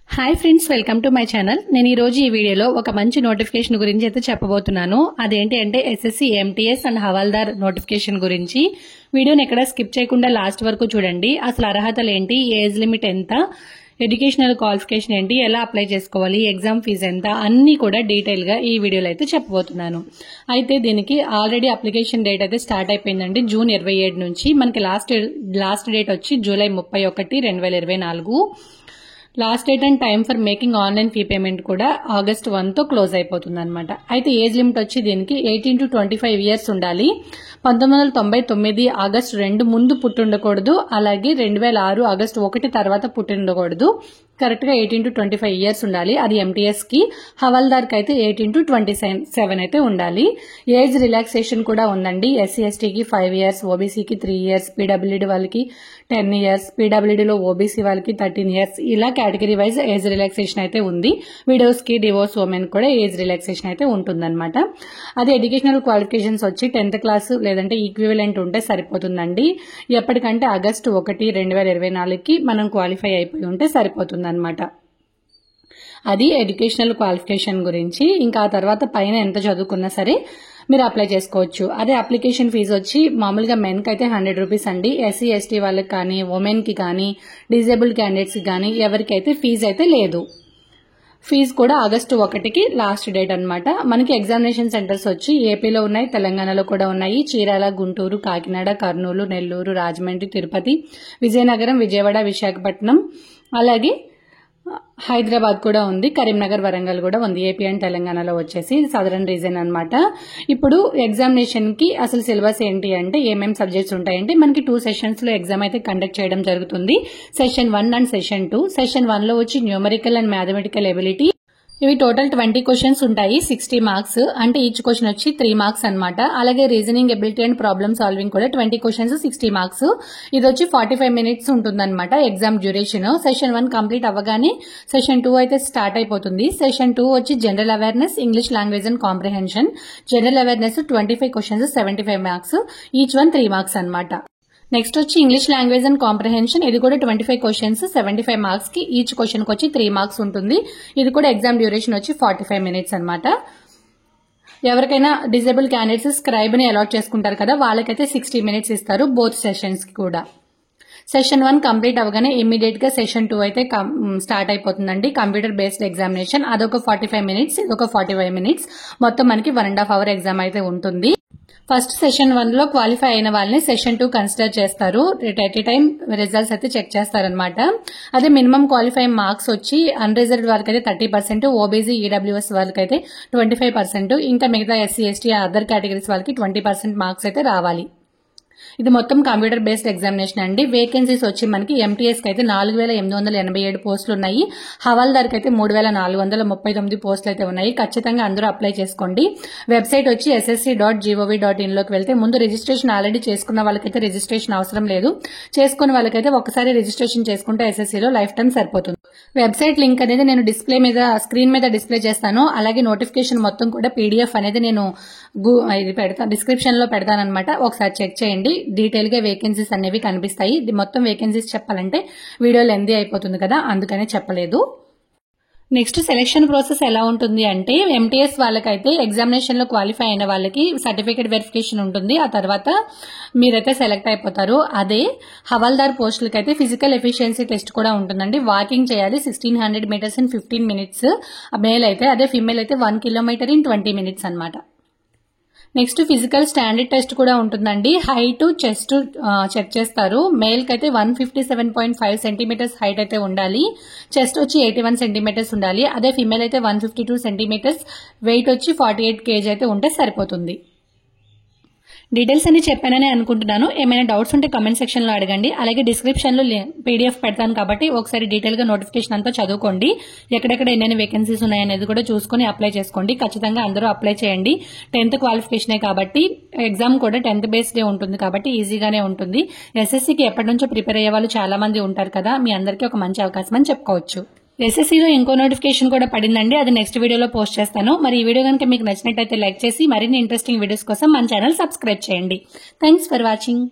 Hi friends, welcome to my channel. నేను ఈ రోజు ఈ వీడియోలో ఒక మంచి నోటిఫికేషన్ గురించి అయితే చెప్పబోతున్నాను. అదేంటి అంటే SSC MTS and Havaldar notification గురించి. వీడియోని ఎక్కడ స్కిప్ చేయకుండా లాస్ట్ వరకు చూడండి. అసలు అర్హతలు ఏంటి, ఏజ్ లిమిట్ ఎంత, ఎడ్యుకేషనల్ క్వాలిఫికేషన్ ఏంటి, ఎలా అప్లై చేసుకోవాలి, ఎగ్జామ్ ఫీజు ఎంత, అన్నీ కూడా డీటెయిల్ గా ఈ వీడియోలో అయితే చెప్పబోతున్నాను. అయితే దీనికి ఆల్రెడీ అప్లికేషన్ డేట్ అయితే స్టార్ట్ అయిపోయిందండి. జూన్ 27 నుంచి. మనకి లాస్ట్ డేట్ వచ్చి July 31, 2024. Last date and time for making online fee payment కూడా ఆగస్ట్ 1 తో క్లోజ్ అయిపోతుంది అనమాట. అయితే ఏజ్ లిమిట్ వచ్చి దీనికి 18 to 25 ఇయర్స్ ఉండాలి. 1999 ఆగస్టు 2 ముందు పుట్టుండకూడదు. అలాగే 2006 ఆగస్టు 1 తర్వాత పుట్టిండకూడదు. కరెక్ట్ గా 18 to 25 ఇయర్స్ ఉండాలి. అది ఎంటీఎస్ కి. హవాల్దార్ కి అయితే 18 to 27 అయితే ఉండాలి. ఏజ్ రిలాక్సేషన్ కూడా ఉందండి. ఎస్సీ ఎస్టీకి 5 ఇయర్స్, ఓబీసీకి 3 ఇయర్స్, పీడబ్ల్యూడీ వాళ్ళకి 10 ఇయర్స్, పీడబ్ల్యూడీలో ఓబీసీ వాళ్ళకి 13 ఇయర్స్, ఇలా కేటగిరీ వైజ్ ఏజ్ రిలాక్సేషన్ అయితే ఉంది. విడోస్ కి, డివోర్స్ ఉమెన్ కూడా ఏజ్ రిలాక్సేషన్ అయితే ఉంటుందన్నమాట. అది ఎడ్యుకేషనల్ క్వాలిఫికేషన్స్ వచ్చి 10th క్లాస్ లేదంటే ఈక్వివలెంట్ ఉంటే సరిపోతుందండి. ఎప్పటికంటే ఆగస్టు 1, 2024కి మనం క్వాలిఫై అయిపోయి ఉంటే సరిపోతుంది అనమాట. అది ఎడ్యుకేషనల్ క్వాలిఫికేషన్ గురించి. ఇంకా ఆ తర్వాత పైన ఎంత చదువుకున్నా సరే మీరు అప్లై చేసుకోవచ్చు. అదే అప్లికేషన్ ఫీజు వచ్చి మామూలుగా మెన్ కి అయితే 100 రూపీస్ అండి. ఎస్సీ ఎస్టీ వాళ్ళకి కానీ, ఉమెన్ కి కానీ, డిజేబుల్డ్ క్యాండిడేట్స్ కి కానీ ఎవరికైతే ఫీజు అయితే లేదు. ఫీజు కూడా ఆగస్టు 1కి లాస్ట్ డేట్ అనమాట. మనకి ఎగ్జామినేషన్ సెంటర్స్ వచ్చి ఏపీలో ఉన్నాయి, తెలంగాణలో కూడా ఉన్నాయి. చీరాల, గుంటూరు, కాకినాడ, కర్నూలు, నెల్లూరు, రాజమండ్రి, తిరుపతి, విజయనగరం, విజయవాడ, విశాఖపట్నం, అలాగే హైదరాబాద్ కూడా ఉంది. కరీంనగర్, వరంగల్ కూడా ఉంది. ఏపీ అండ్ తెలంగాణలో వచ్చేసి సదరన్ రీజన్ అనమాట. ఇప్పుడు ఎగ్జామినేషన్ కి అసలు సిలబస్ ఏంటి అంటే ఏమేమి సబ్జెక్ట్స్ ఉంటాయంటే మనకి 2 సెషన్స్ లో ఎగ్జామ్ అయితే కండక్ట్ చేయడం జరుగుతుంది. Session 1 and session 2. సెషన్ 1 లో వచ్చి న్యూమరికల్ అండ్ మ్యాథమెటికల్ ఎబిలిటీ. ఇవి టోటల్ 20 క్వశ్చన్స్ ఉంటాయి. 60 మార్క్స్ అంటే ఈచ్ క్వశ్చన్ వచ్చి 3 మార్క్స్ అనమాట. అలాగే reasoning ability and problem solving కూడా 20 క్వశ్చన్స్, 60 మార్క్స్. ఇది వచ్చి 45 మినిట్స్ ఉంటుందన్నమాట ఎగ్జామ్ డ్యూరేషన్. సెషన్ 1 కంప్లీట్ అవ్వగానే సెషన్ 2 అయితే స్టార్ట్ అయిపోతుంది. సెషన్ 2 వచ్చి general awareness, English language and comprehension. General awareness 25 questions, 75 marks. Each one 3 marks అనమాట. నెక్స్ట్ వచ్చి ఇంగ్లీష్ లాంగ్వేజ్ అండ్ కాంప్రిహెన్షన్. ఇది కూడా 25 క్వశ్చన్స్, 75 మార్క్స్ కి. ఈచ్ క్వశ్చన్ కి వచ్చి 3 మార్క్స్ ఉంటుంది. ఇది కూడా ఎగ్జామ్ డ్యూరేషన్ వచ్చి 45 మినిట్స్ అనమాట. ఎవరికైనా డిజేబుల్ క్యాండిడేట్స్ స్క్రైబ్ ని అలాట్ చేసుకుంటారు కదా, వాళ్ళకైతే 60 మినిట్స్ ఇస్తారు బోత్ సెషన్స్ కి కూడా. సెషన్ 1 కంప్లీట్ అవగానే ఇమ్మీడియట్ గా సెషన్ 2 అయితే స్టార్ట్ అయిపోతుందండి. Computer based examination. అదొక 45 మినిట్స్, ఇదొక 45 మినిట్స్. మొత్తం మనకి 1.5 hour ఎగ్జామ్ అయితే ఉంటుంది. ఫస్ట్ సెషన్ 1 లో క్వాలిఫై అయిన వాళ్ళని సెషన్ 2 కన్సిడర్ చేస్తారు. ఎట్ ఏ టైం రిజల్ట్స్ అయితే చెక్ చేస్తారనమాట. అదే మినిమం క్వాలిఫై మార్క్స్ వచ్చి అన్రిజర్వ్డ్ వాళ్ళకైతే 30%, ఓబీసీ, ఈడబ్ల్యూఎస్ వాళ్ళకైతే 25%, ఇంకా మిగతా ఎస్సీ ఎస్టీ అదర్ కేటగిరీస్ వాళ్ళకి 20% మార్క్స్ అయితే రావాలి. ఇది మొత్తం కంప్యూటర్ బేస్డ్ ఎగ్జామినేషన్ అండి. వేకెన్సీస్ వచ్చి మనకి ఎంటీఎస్ కి అయితే 4887 పోస్టులు ఉన్నాయి. హవాల్దార్ కి అయితే 3439 పోస్టులు అయితే ఉన్నాయి. ఖచ్చితంగా అందరూ అప్లై చేసుకోండి. వెబ్సైట్ వచ్చి ssc.gov.in లోకి వెళ్తే ముందు రిజిస్ట్రేషన్ ఆల్రెడీ చేసుకున్న వాళ్ళకైతే రిజిస్ట్రేషన్ అవసరం లేదు. చేసుకున్న వాళ్ళకైతే ఒకసారి రిజిస్ట్రేషన్ చేసుకుంటే ఎస్ఎస్సీలో లైఫ్ టైం సరిపోతుంది. వెబ్సైట్ లింక్ అనేది నేను స్క్రీన్ మీద డిస్ప్లే చేస్తాను. అలాగే నోటిఫికేషన్ మొత్తం కూడా పీడిఎఫ్ అనేది నేను డిస్క్రిప్షన్ లో పెడతానమాట. ఒకసారి చెక్ చేయండి. డీటెయిల్ గా వేకెన్సీస్ అనేవి కనిపిస్తాయి. మొత్తం వేకెన్సీస్ చెప్పాలంటే వీడియో లెందీ అయిపోతుంది కదా, అందుకనే చెప్పలేదు. నెక్స్ట్ సెలెక్షన్ ప్రాసెస్ ఎలా ఉంటుంది అంటే ఎంటీఎస్ వాళ్ళకైతే ఎగ్జామినేషన్ లో క్వాలిఫై అయిన వాళ్ళకి సర్టిఫికేట్ వెరిఫికేషన్ ఉంటుంది. ఆ తర్వాత మీరైతే సెలెక్ట్ అయిపోతారు. అదే హవాల్దార్ పోస్టులకైతే ఫిజికల్ ఎఫిషియన్సీ టెస్ట్ కూడా ఉంటుందండి. వాకింగ్ చేయాలి 1600 మీటర్స్ ఇన్ 15 మినిట్స్ మేల్ అయితే. అదే ఫిమేల్ అయితే 1 కిలోమీటర్ ఇన్ 20 మినిట్స్ అనమాట. నెక్స్ట్ ఫిజికల్ స్టాండర్డ్ టెస్ట్ కూడా ఉంటుందండి. హైట్, చెస్ట్ చెక్ చేస్తారు. మేల్ కి అయితే 157.5 సెంటీమీటర్స్ హైట్ అయితే ఉండాలి. చెస్ట్ వచ్చి 81 సెంటీమీటర్స్ ఉండాలి. అదే ఫిమేల్ అయితే 152 సెంటీమీటర్స్, వెయిట్ వచ్చి 48 kg అయితే ఉంటే సరిపోతుంది. డీటెయిల్స్ అన్ని చెప్పానని అనుకుంటున్నాను. ఏమైనా డౌట్స్ ఉంటే కామెంట్ సెక్షన్ లో అడగండి. అలాగే డిస్క్రిప్షన్ లో పీడిఎఫ్ పెడతాను కాబట్టి ఒకసారి డీటెయిల్ గా నోటిఫికేషన్ అంతా చదువుకోండి. ఎక్కడెక్కడ ఎన్ని వేకెన్సీస్ ఉన్నాయనేది కూడా చూసుకుని అప్లై చేసుకోండి. ఖచ్చితంగా అందరూ అప్లై చేయండి. 10th క్వాలిఫికేషనే కాబట్టి ఎగ్జామ్ కూడా 10th బేస్డే ఉంటుంది కాబట్టి ఈజీగానే ఉంటుంది. ఎస్ఎస్సీకి ఎప్పటి నుంచో ప్రిపేర్ అయ్యే వాళ్ళు చాలా మంది ఉంటారు కదా, మీ అందరికీ ఒక మంచి అవకాశం అని చెప్పుకోవచ్చు. ఎస్ఎస్సీలో ఇంకో నోటిఫికేషన్ కూడా పడిందండి. అది నెక్స్ట్ వీడియోలో పోస్ట్ చేస్తాను. మరి ఈ వీడియో కనుక మీకు నచ్చినట్టయితే లైక్ చేసి మరిన్ని ఇంట్రెస్టింగ్ వీడియోస్ కోసం మన ఛానల్ సబ్స్క్రైబ్ చేయండి. Thanks for watching.